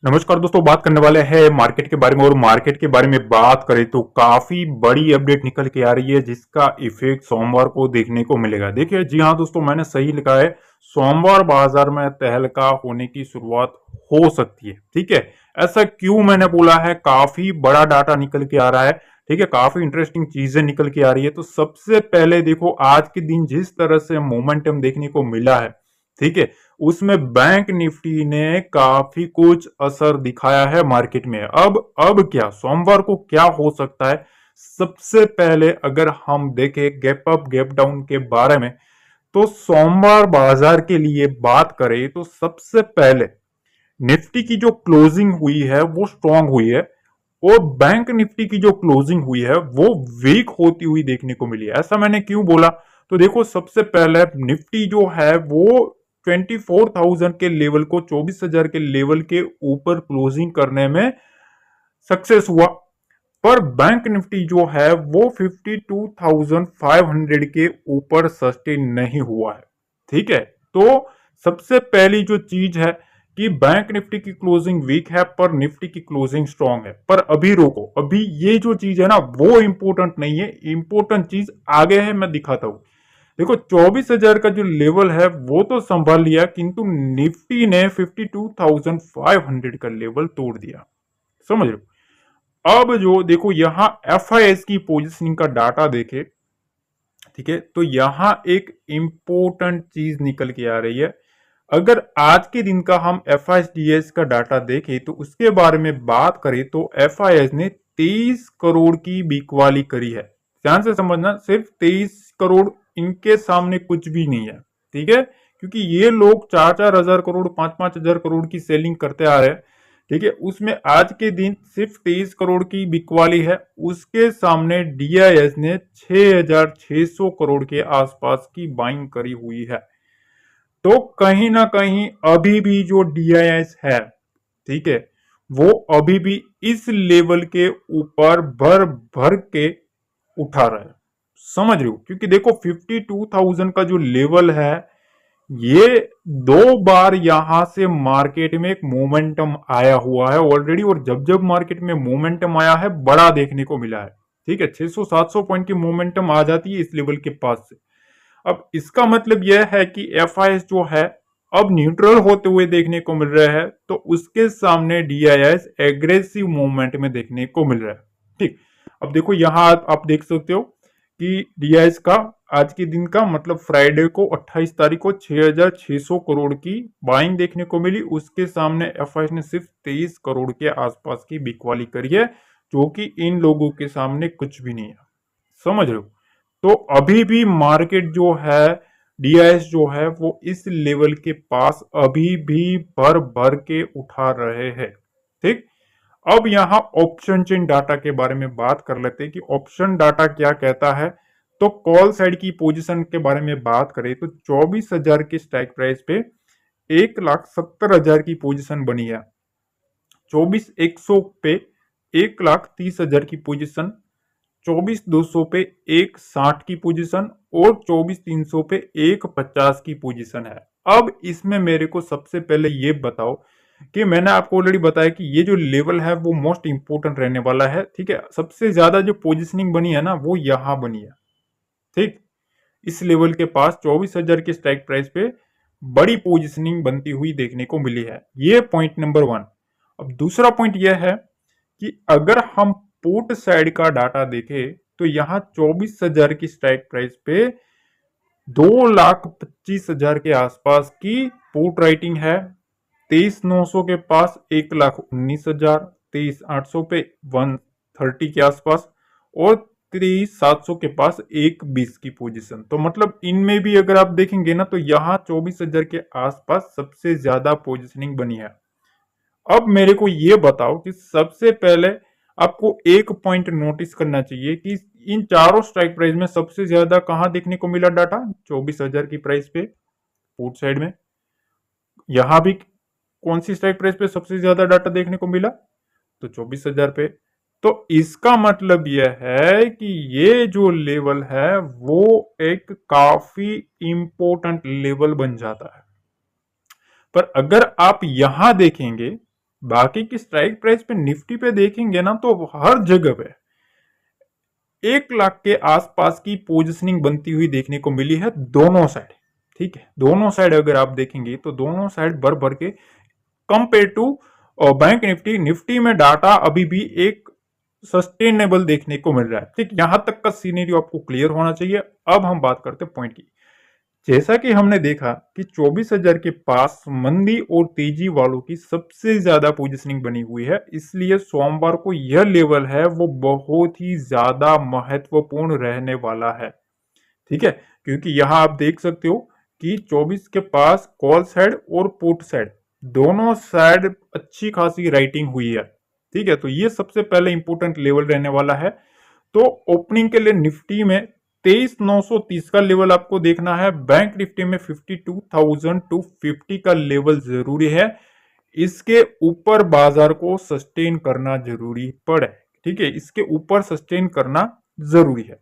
नमस्कार दोस्तों, बात करने वाले हैं मार्केट के बारे में। और मार्केट के बारे में बात करें तो काफी बड़ी अपडेट निकल के आ रही है जिसका इफेक्ट सोमवार को देखने को मिलेगा। देखिए, जी हाँ दोस्तों, मैंने सही लिखा है। सोमवार बाजार में तहलका होने की शुरुआत हो सकती है। ठीक है, ऐसा क्यों मैंने बोला है? काफी बड़ा डाटा निकल के आ रहा है। ठीक है, काफी इंटरेस्टिंग चीजें निकल के आ रही है। तो सबसे पहले देखो, आज के दिन जिस तरह से मोमेंटम देखने को मिला है, ठीक है, उसमें बैंक निफ्टी ने काफी कुछ असर दिखाया है मार्केट में। अब क्या सोमवार को क्या हो सकता है? सबसे पहले अगर हम देखें गैप अप गैप डाउन के बारे में, तो सोमवार बाजार के लिए बात करें तो सबसे पहले निफ्टी की जो क्लोजिंग हुई है वो स्ट्रांग हुई है, और बैंक निफ्टी की जो क्लोजिंग हुई है वो वीक होती हुई देखने को मिली है। ऐसा मैंने क्यों बोला? तो देखो, सबसे पहले निफ्टी जो है वो 24,000 के लेवल को 24,000 के लेवल के ऊपर क्लोजिंग करने में सक्सेस हुआ, पर बैंक निफ्टी जो है वो 52,500 के ऊपर सस्टेन नहीं हुआ है। ठीक है, तो सबसे पहली जो चीज है कि बैंक निफ्टी की क्लोजिंग वीक है पर निफ्टी की क्लोजिंग स्ट्रांग है। पर अभी रोको, अभी ये जो चीज है ना वो इंपॉर्टेंट नहीं है, इंपॉर्टेंट चीज आगे है, मैं दिखाता हूं। देखो, 24,000 का जो लेवल है वो तो संभाल लिया, किंतु निफ्टी ने 52,500 का लेवल तोड़ दिया। समझ लो। अब जो देखो यहां एफआईएस की पोजीशनिंग का डाटा देखे, ठीक है, तो यहां एक इंपॉर्टेंट चीज निकल के आ रही है। अगर आज के दिन का हम एफआईएस का डाटा देखें तो उसके बारे में बात करें तो एफआईएस ने 23 करोड़ की बिकवाली करी है। ध्यान से समझना, सिर्फ 23 करोड़, इनके सामने कुछ भी नहीं है। ठीक है, क्योंकि ये लोग 4-4 हजार करोड़, 5-5 हजार करोड़ की सेलिंग करते आ रहे हैं। ठीक है, उसमें आज के दिन सिर्फ 23 करोड़ की बिकवाली है। उसके सामने डीआईएस ने 6,600 करोड़ के आसपास की बाइंग करी हुई है। तो कहीं ना कहीं अभी भी जो डीआईएस है, ठीक है, वो अभी भी इस लेवल के ऊपर भर भर के उठा रहा है। समझ रहे हो? क्योंकि देखो, 52,000 का जो लेवल है, ये दो बार यहां से मार्केट में एक मोमेंटम आया हुआ है ऑलरेडी, और जब जब मार्केट में मोमेंटम आया है बड़ा देखने को मिला है। ठीक है, 600-700 पॉइंट की मोमेंटम आ जाती है इस लेवल के पास से। अब इसका मतलब यह है कि एफआईएस जो है अब न्यूट्रल होते हुए देखने को मिल रहा है, तो उसके सामने डीआईएस एग्रेसिव मूवमेंट में देखने को मिल रहा है। ठीक, अब देखो यहां आप देख सकते हो कि डीआईएस का आज के दिन का मतलब फ्राइडे को 28 तारीख को 6,600 करोड़ की बाइंग देखने को मिली। उसके सामने एफआईएस ने सिर्फ 23 करोड़ के आसपास की बिकवाली करी है, जो कि इन लोगों के सामने कुछ भी नहीं है। समझ रहे हो? तो अभी भी मार्केट जो है, डीआईएस जो है वो इस लेवल के पास अभी भी भर भर के उठा रहे हैं। ठीक, अब यहां ऑप्शन चेन डाटा के बारे में बात कर लेते हैं कि ऑप्शन डाटा क्या कहता है। तो कॉल साइड की पोजीशन के बारे में बात करें तो 24,000 के स्ट्राइक प्राइस पे 1,70,000 की पोजीशन बनी है। 24,100 पे 1,30,000 की पोजीशन, 24,200 पे 1,60 की पोजीशन, और 24,300 पे 1,50 की पोजीशन है। अब इसमें मेरे को सबसे पहले ये बताओ कि मैंने आपको ऑलरेडी बताया कि ये जो लेवल है वो मोस्ट इंपोर्टेंट रहने वाला है। ठीक है, सबसे ज्यादा जो पोजीशनिंग बनी है ना वो यहां बनी है। ठीक, इस लेवल के पास 24,000 के स्ट्राइक प्राइस पे बड़ी पोजीशनिंग बनती हुई देखने को मिली है। ये पॉइंट नंबर 1। अब दूसरा पॉइंट यह है कि अगर हम पुट साइड का डाटा देखें तो यहां 24,000 की स्ट्राइक प्राइस पे 2,25,000 के आसपास की पुट राइटिंग है। 23,900 के पास 1,19,000, 23,800 पे 130 के आसपास, और 23,700 के पास 1,20 की पोजीशन। तो मतलब इनमें भी अगर आप देखेंगे ना तो यहाँ 24,000 के आसपास सबसे ज्यादा पोजीशनिंग बनी है। अब मेरे को ये बताओ कि सबसे पहले आपको एक पॉइंट नोटिस करना चाहिए कि इन चारों स्ट्राइक प्राइस में सबसे ज्यादा कहां देखने को मिला डाटा? 24,000 की प्राइस पे पुट साइड में। यहां भी कौन सी स्ट्राइक प्राइस पे सबसे ज्यादा डाटा देखने को मिला? तो 24,000 पे। तो इसका मतलब यह है कि ये जो लेवल है वो एक काफी इंपॉर्टेंट लेवल बन जाता है। पर अगर आप यहां देखेंगे, बाकी की स्ट्राइक प्राइस पे निफ्टी पे देखेंगे ना तो हर जगह पे 1 लाख के आसपास की पोजिशनिंग बनती हुई देखने को मिली है दोनों साइड। ठीक है, दोनों साइड अगर आप देखेंगे तो दोनों साइड भर भर के compare to bank Nifty, Nifty में डाटा अभी भी एक सस्टेनेबल देखने को मिल रहा है। ठीक, यहां तक का सीनेरियो आपको क्लियर होना चाहिए। अब हम बात करते हैं पॉइंट की। जैसा कि हमने देखा कि 24,000 के पास मंदी और तेजी वालों की सबसे ज्यादा पोजीशनिंग बनी हुई है, इसलिए सोमवार को यह लेवल है वो बहुत ही ज्यादा महत्वपूर्ण रहने वाला है। ठीक है, क्योंकि यहां आप देख सकते हो कि 24 के पास कॉल साइड और पुट साइड दोनों साइड अच्छी खासी राइटिंग हुई है। ठीक है, तो ये सबसे पहले इंपोर्टेंट लेवल रहने वाला है। तो ओपनिंग के लिए निफ्टी में 23,930 का लेवल आपको देखना है। बैंक निफ्टी में 52,250 का लेवल जरूरी है। इसके ऊपर बाजार को सस्टेन करना जरूरी पड़े। ठीक है, इसके ऊपर सस्टेन करना जरूरी है।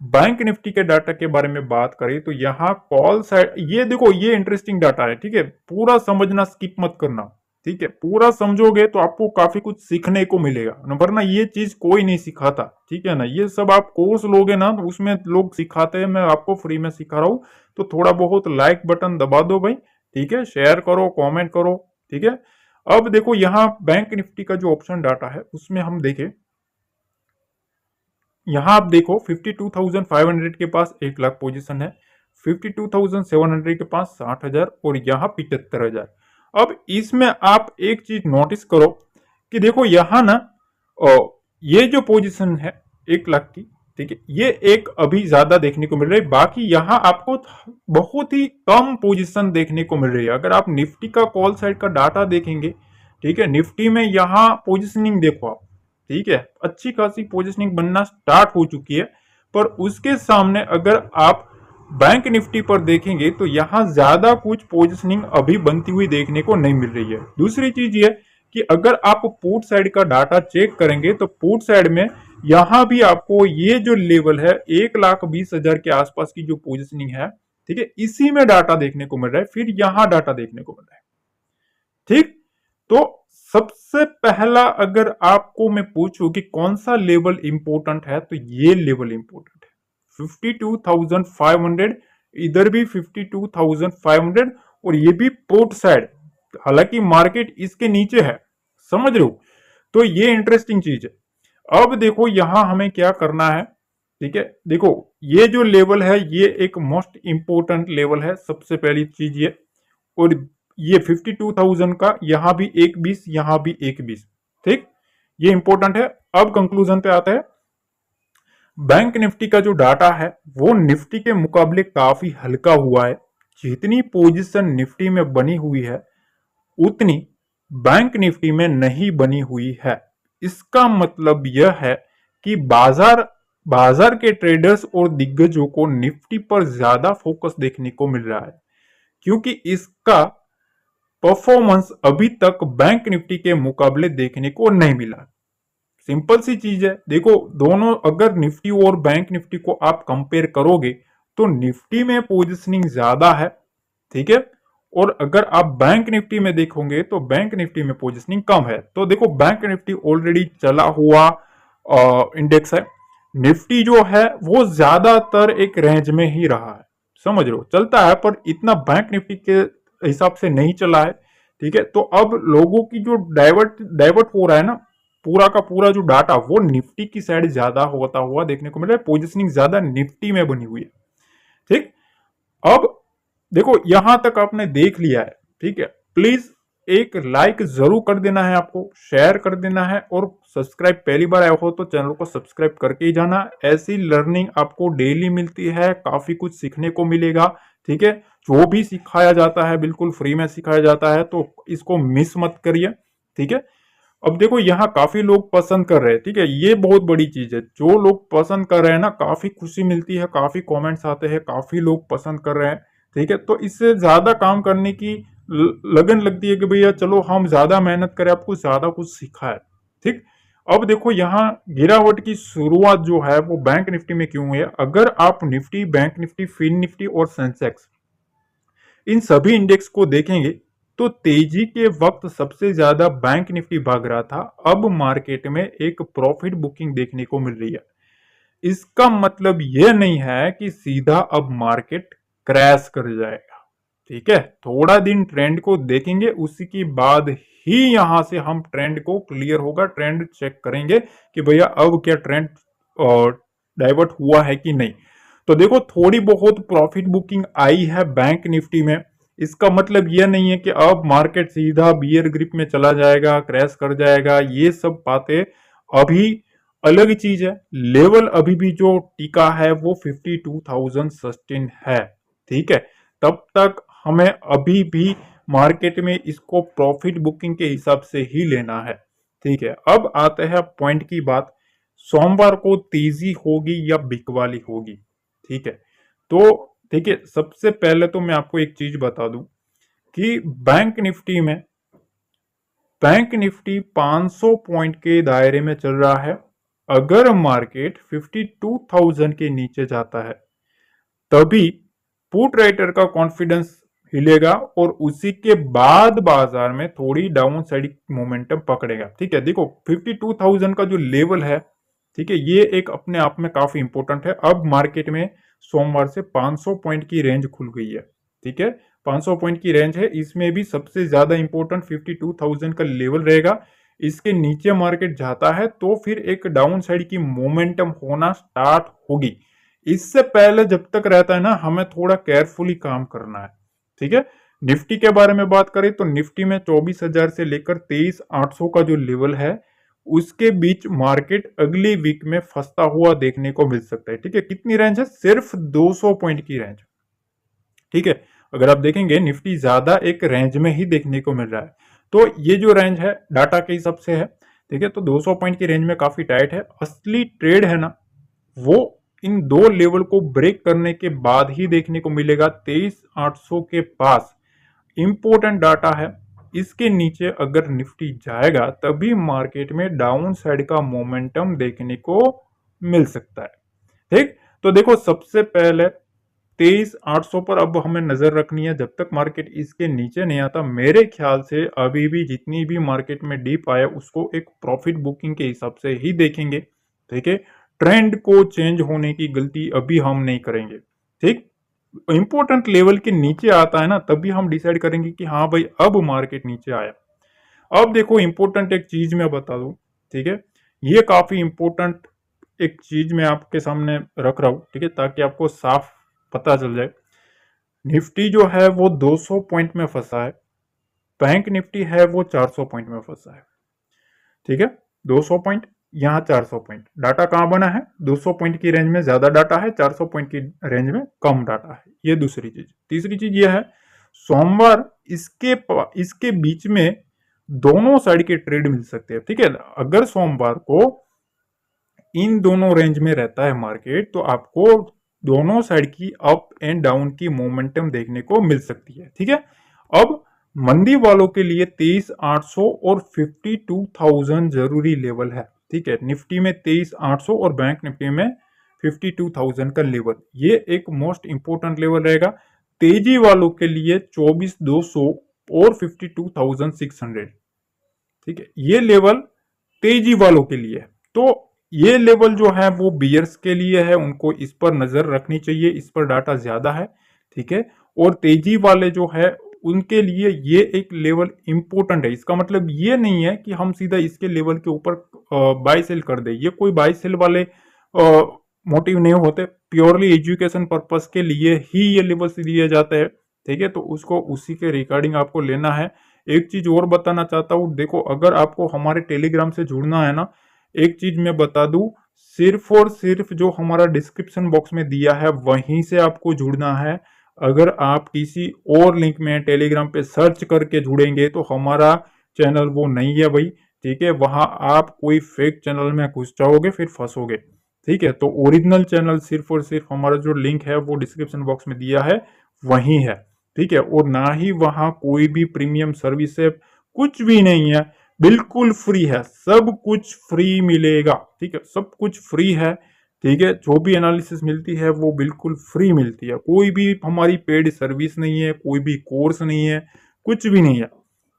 बैंक निफ्टी के डाटा के बारे में बात करें तो यहाँ कॉल साइड, ये देखो ये इंटरेस्टिंग डाटा है। ठीक है, पूरा समझना, स्किप मत करना। ठीक है, पूरा समझोगे तो आपको काफी कुछ सीखने को मिलेगा, वरना ये चीज कोई नहीं सिखाता। ठीक है ना, ये सब आप कोर्स लोगे ना तो उसमें लोग सिखाते हैं, मैं आपको फ्री में सिखा रहा हूं। तो थोड़ा बहुत लाइक बटन दबा दो भाई। ठीक है, शेयर करो, कॉमेंट करो। ठीक है, अब देखो यहाँ बैंक निफ्टी का जो ऑप्शन डाटा है उसमें हम देखें, यहां आप देखो 52,500 के पास 1 लाख पोजीशन है, 52,700 के पास 60,000 और यहाँ 75,000। अब इसमें आप एक चीज नोटिस करो कि देखो यहां ना ये जो पोजीशन है 1 लाख की, ठीक है, ये एक अभी ज्यादा देखने को मिल रही है। बाकी यहाँ आपको बहुत ही कम पोजीशन देखने को मिल रही है। अगर आप निफ्टी का कॉल साइड का डाटा देखेंगे, ठीक है, निफ्टी में यहाँ पोजीशनिंग देखो आप, ठीक है, अच्छी खासी पोजीशनिंग बनना स्टार्ट हो चुकी है। पर उसके सामने अगर आप बैंक निफ्टी पर देखेंगे तो यहां ज्यादा कुछ पोजीशनिंग अभी बनती हुई देखने को नहीं मिल रही है। दूसरी चीज ये कि अगर आप पुट साइड का डाटा चेक करेंगे तो पुट साइड में यहां भी आपको ये जो लेवल है 1,20,000 के आसपास की जो पोजीशनिंग है, ठीक है, इसी में डाटा देखने को मिल रहा है, फिर यहां डाटा देखने को मिल रहा है। ठीक, तो सबसे पहला अगर आपको मैं पूछूं कि कौन सा लेवल इंपॉर्टेंट है तो ये लेवल इंपॉर्टेंट है 52,500, इधर भी 52,500 और ये भी पोर्ट साइड, हालांकि मार्केट इसके नीचे है, समझ रहे हो। तो ये इंटरेस्टिंग चीज है। अब देखो यहां हमें क्या करना है। ठीक है, देखो ये जो लेवल है ये एक मोस्ट इंपोर्टेंट लेवल है, सबसे पहली चीज ये। और ये 52,000 का यहां भी 1.20, यहां भी 1.20। ठीक, ये इंपॉर्टेंट है। अब कंक्लूजन पे आता है, बैंक निफ्टी का जो डाटा है वो निफ्टी के मुकाबले काफी हल्का हुआ है। जितनी पोजीशन निफ्टी में बनी हुई है उतनी बैंक निफ्टी में नहीं बनी हुई है। इसका मतलब यह है कि बाजार के ट्रेडर्स और दिग्गजों को निफ्टी पर ज्यादा फोकस देखने को मिल रहा है, क्योंकि इसका परफॉर्मेंस अभी तक बैंक निफ्टी के मुकाबले देखने को नहीं मिला। सिंपल सी चीज है, देखो दोनों अगर निफ्टी और बैंक निफ्टी को आप कंपेयर करोगे तो निफ्टी में पोजीशनिंग ज्यादा है। ठीक है, और अगर आप बैंक निफ्टी में देखोगे तो बैंक निफ्टी में पोजीशनिंग कम है। तो देखो बैंक निफ्टी ऑलरेडी चला हुआ इंडेक्स है, निफ्टी जो है वो ज्यादातर एक रेंज में ही रहा है, समझ लो, चलता है पर इतना बैंक निफ्टी के हिसाब से नहीं चला है। ठीक है, तो अब लोगों की जो डाइवर्ट हो रहा है ना, पूरा का पूरा जो डाटा वो निफ्टी की साइड ज्यादा होता हुआ देखने को मिल रहा है, पोजीशनिंग ज्यादा निफ्टी में बनी हुई है। ठीक, अब देखो यहां तक आपने देख लिया है। ठीक है, प्लीज एक लाइक जरूर कर देना है, आपको शेयर कर देना है, और सब्सक्राइब पहली बार आया हो तो चैनल को सब्सक्राइब करके ही जाना। ऐसी लर्निंग आपको डेली मिलती है, काफी कुछ सीखने को मिलेगा। ठीक है, जो भी सिखाया जाता है बिल्कुल फ्री में सिखाया जाता है, तो इसको मिस मत करिए। ठीक है, अब देखो यहाँ काफी लोग पसंद कर रहे हैं। ठीक है, ये बहुत बड़ी चीज है, जो लोग पसंद कर रहे हैं ना, काफी खुशी मिलती है, काफी कमेंट्स आते हैं, काफी लोग पसंद कर रहे हैं। ठीक है, तो इससे ज्यादा काम करने की लगन लगती है कि भैया चलो हम ज्यादा मेहनत करें, आपको ज्यादा कुछ सिखाए। ठीक, अब देखो यहाँ गिरावट की शुरुआत जो है वो बैंक निफ्टी में क्यों हुई है। अगर आप Nifty, bank Nifty, fin Nifty और सेंसेक्स इन सभी इंडेक्स को देखेंगे तो तेजी के वक्त सबसे ज्यादा बैंक निफ्टी भाग रहा था, अब मार्केट में एक प्रॉफिट बुकिंग देखने को मिल रही है। इसका मतलब यह नहीं है कि सीधा अब मार्केट क्रैश कर जाएगा। ठीक है, थोड़ा दिन ट्रेंड को देखेंगे, उसी के बाद ही यहां से हम ट्रेंड को क्लियर होगा, ट्रेंड चेक करेंगे कि भैया अब क्या ट्रेंड डाइवर्ट हुआ है कि नहीं। तो देखो थोड़ी बहुत प्रॉफिट बुकिंग आई है बैंक निफ्टी में, इसका मतलब यह नहीं है कि अब मार्केट सीधा बियर ग्रिप में चला जाएगा, क्रैश कर जाएगा। ये सब बातें अभी अलग चीज है। लेवल अभी भी जो टिका है वो 52,000 सस्टेन है। ठीक है, तब तक हमें अभी भी मार्केट में इसको प्रॉफिट बुकिंग के हिसाब से ही लेना है। ठीक है, अब आते हैं पॉइंट की बात, सोमवार को तेजी होगी या बिकवाली होगी। ठीक है, तो देखिए सबसे पहले तो मैं आपको एक चीज बता दूं कि बैंक निफ्टी 500 पॉइंट के दायरे में चल रहा है। अगर मार्केट 52,000 के नीचे जाता है तभी पुट राइटर का कॉन्फिडेंस हिलेगा और उसी के बाद बाजार में थोड़ी डाउन साइड मोमेंटम पकड़ेगा। ठीक है, देखो 52,000 का जो लेवल है, ठीक है, ये एक अपने आप में काफी इंपॉर्टेंट है। अब मार्केट में सोमवार से 500 पॉइंट की रेंज खुल गई है। ठीक है, 500 पॉइंट की रेंज है, इसमें भी सबसे ज्यादा इंपॉर्टेंट 52,000 का लेवल रहेगा। इसके नीचे मार्केट जाता है तो फिर एक डाउन साइड की मोमेंटम होना स्टार्ट होगी। इससे पहले जब तक रहता है ना, हमें थोड़ा केयरफुली काम करना है। ठीक है, निफ्टी के बारे में बात करें तो निफ्टी में 24,000 से लेकर 23,800 का जो लेवल है उसके बीच मार्केट अगली वीक में फंसता हुआ देखने को मिल सकता है। ठीक है, कितनी रेंज है, सिर्फ 200 पॉइंट की रेंज। ठीक है, अगर आप देखेंगे निफ्टी ज्यादा एक रेंज में ही देखने को मिल रहा है, तो ये जो रेंज है डाटा के हिसाब से है। ठीक है, तो 200 पॉइंट की रेंज में काफी टाइट है। असली ट्रेड है ना वो इन दो लेवल को ब्रेक करने के बाद ही देखने को मिलेगा। 23,800 के पास इंपॉर्टेंट डाटा है, इसके नीचे अगर निफ्टी जाएगा तभी मार्केट में डाउन साइड का मोमेंटम देखने को मिल सकता है। ठीक, तो देखो सबसे पहले 23,800 पर अब हमें नजर रखनी है। जब तक मार्केट इसके नीचे नहीं आता, मेरे ख्याल से अभी भी जितनी भी मार्केट में डीप आया उसको एक प्रॉफिट बुकिंग के हिसाब से ही देखेंगे। ठीक है, ट्रेंड को चेंज होने की गलती अभी हम नहीं करेंगे। ठीक, इंपॉर्टेंट लेवल के नीचे आता है ना तभी हम डिसाइड करेंगे कि हाँ भाई अब मार्केट नीचे आया। अब देखो इंपॉर्टेंट एक चीज मैं बता दूं। ठीक है, ये काफी इंपॉर्टेंट एक चीज मैं आपके सामने रख रहा हूं। ठीक है, ताकि आपको साफ पता चल जाए। निफ्टी जो है वो 200 पॉइंट में फंसा है, बैंक निफ्टी है वो 400 पॉइंट में फंसा है। ठीक है, 200 पॉइंट, यहाँ 400 पॉइंट। डाटा कहां बना है, 200 पॉइंट की रेंज में ज्यादा डाटा है, 400 पॉइंट की रेंज में कम डाटा है। ये दूसरी चीज। तीसरी चीज ये है, सोमवार इसके बीच में दोनों साइड के ट्रेड मिल सकते हैं। ठीक है, अगर सोमवार को इन दोनों रेंज में रहता है मार्केट तो आपको दोनों साइड की अप एंड डाउन की मोमेंटम देखने को मिल सकती है। ठीक है, अब मंदी वालों के लिए 23,800 और 52,000 जरूरी लेवल है। ठीक है, निफ्टी में 23,800 और बैंक निफ्टी में 52,000 का लेवल, ये एक मोस्ट इंपोर्टेंट लेवल रहेगा। तेजी वालों के लिए 24,200 और 52,600। ठीक है, ये लेवल तेजी वालों के लिए है। तो ये लेवल जो है वो बियर्स के लिए है, उनको इस पर नजर रखनी चाहिए, इस पर डाटा ज्यादा है। ठीक है, और तेजी वाले जो है उनके लिए ये एक लेवल इंपॉर्टेंट है। इसका मतलब ये नहीं है कि हम सीधा इसके लेवल के ऊपर बाय सेल कर दे, ये कोई बाय सेल वाले मोटिव नहीं होते, प्योरली एजुकेशन पर्पस के लिए ही ये लेवल्स दिए जाते हैं। ठीक है, तो उसको उसी के रिगार्डिंग आपको लेना है। एक चीज और बताना चाहता हूँ, देखो अगर आपको हमारे टेलीग्राम से जुड़ना है ना, एक चीज मैं बता दूं, सिर्फ और सिर्फ जो हमारा डिस्क्रिप्शन बॉक्स में दिया है वहीं से आपको जुड़ना है। अगर आप किसी और लिंक में टेलीग्राम पे सर्च करके जुड़ेंगे तो हमारा चैनल वो नहीं है भाई। ठीक है, वहां आप कोई फेक चैनल में घुस जाओगे फिर फंसोगे। ठीक है, तो ओरिजिनल चैनल सिर्फ और सिर्फ हमारा जो लिंक है वो डिस्क्रिप्शन बॉक्स में दिया है वही है। ठीक है, और ना ही वहां कोई भी प्रीमियम सर्विस है, कुछ भी नहीं है, बिल्कुल फ्री है, सब कुछ फ्री मिलेगा। ठीक है, सब कुछ फ्री है। ठीक है, जो भी एनालिसिस मिलती है वो बिल्कुल फ्री मिलती है, कोई भी हमारी पेड सर्विस नहीं है, कोई भी कोर्स नहीं है, कुछ भी नहीं है।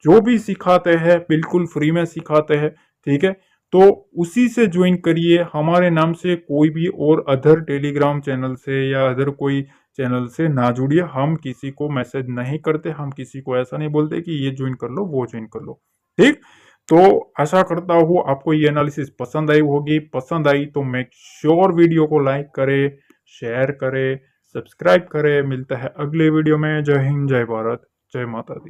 जो भी सिखाते हैं बिल्कुल फ्री में सिखाते हैं, ठीक है। तो उसी से ज्वाइन करिए, हमारे नाम से कोई भी और अदर टेलीग्राम चैनल से या अदर कोई चैनल से ना जुड़िए। हम किसी को मैसेज नहीं करते, हम किसी को ऐसा नहीं बोलते कि ये ज्वाइन कर लो वो ज्वाइन कर लो, ठीक। तो आशा करता हूँ आपको ये एनालिसिस पसंद आई होगी। पसंद आई तो मेक श्योर वीडियो को लाइक करे, शेयर करे, सब्सक्राइब करे। मिलता है अगले वीडियो में। जय हिंद, जय भारत, जय माता दी।